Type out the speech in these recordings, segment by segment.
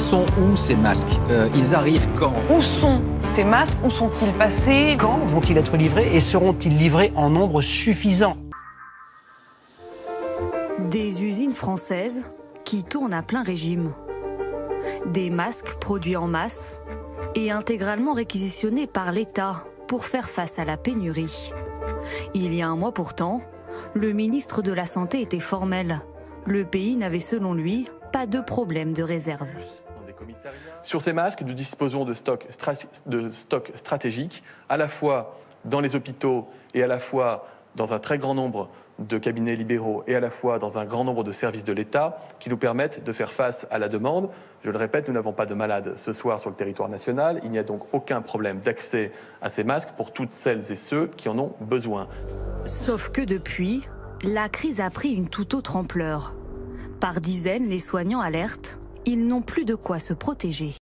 sont où ces masques? Ils arrivent quand? Où sont ces masques? Où sont-ils passés? Quand vont-ils être livrés et seront-ils livrés en nombre suffisant? Des usines françaises qui tournent à plein régime. Des masques produits en masse et intégralement réquisitionnés par l'État pour faire face à la pénurie. Il y a un mois pourtant, le ministre de la Santé était formel. Le pays n'avait selon lui pas de problème de réserve. Sur ces masques, nous disposons de stocks stratégiques, à la fois dans les hôpitaux et à la fois dans un très grand nombre de cabinets libéraux et à la fois dans un grand nombre de services de l'État qui nous permettent de faire face à la demande. Je le répète, nous n'avons pas de malades ce soir sur le territoire national. Il n'y a donc aucun problème d'accès à ces masques pour toutes celles et ceux qui en ont besoin. Sauf que depuis, la crise a pris une toute autre ampleur. Par dizaines, les soignants alertent, ils n'ont plus de quoi se protéger.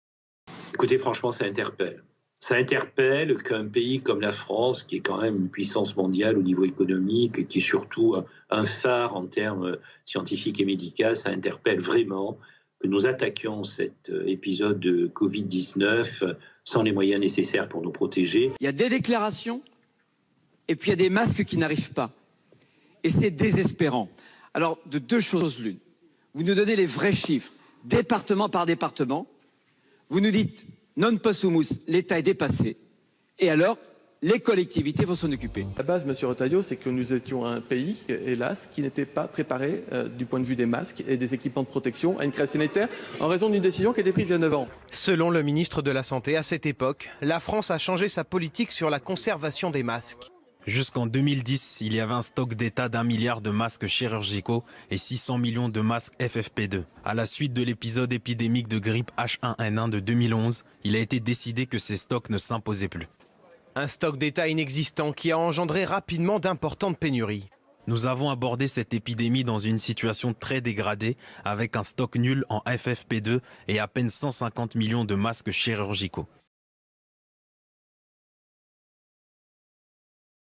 Écoutez, franchement, ça interpelle. Ça interpelle qu'un pays comme la France, qui est quand même une puissance mondiale au niveau économique, qui est surtout un phare en termes scientifiques et médicaux, ça interpelle vraiment que nous attaquions cet épisode de Covid-19 sans les moyens nécessaires pour nous protéger. Il y a des déclarations et puis il y a des masques qui n'arrivent pas. Et c'est désespérant. Alors, de deux choses l'une. Vous nous donnez les vrais chiffres, département par département. Vous nous dites non possumus, l'État est dépassé. Et alors, les collectivités vont s'en occuper. La base, M. Retailleau, c'est que nous étions un pays, hélas, qui n'était pas préparé du point de vue des masques et des équipements de protection à une crise sanitaire en raison d'une décision qui a été prise il y a 9 ans. Selon le ministre de la Santé, à cette époque, la France a changé sa politique sur la conservation des masques. Jusqu'en 2010, il y avait un stock d'État d'1 milliard de masques chirurgicaux et 600 millions de masques FFP2. À la suite de l'épisode épidémique de grippe H1N1 de 2011, il a été décidé que ces stocks ne s'imposaient plus. Un stock d'État inexistant qui a engendré rapidement d'importantes pénuries. Nous avons abordé cette épidémie dans une situation très dégradée, avec un stock nul en FFP2 et à peine 150 millions de masques chirurgicaux.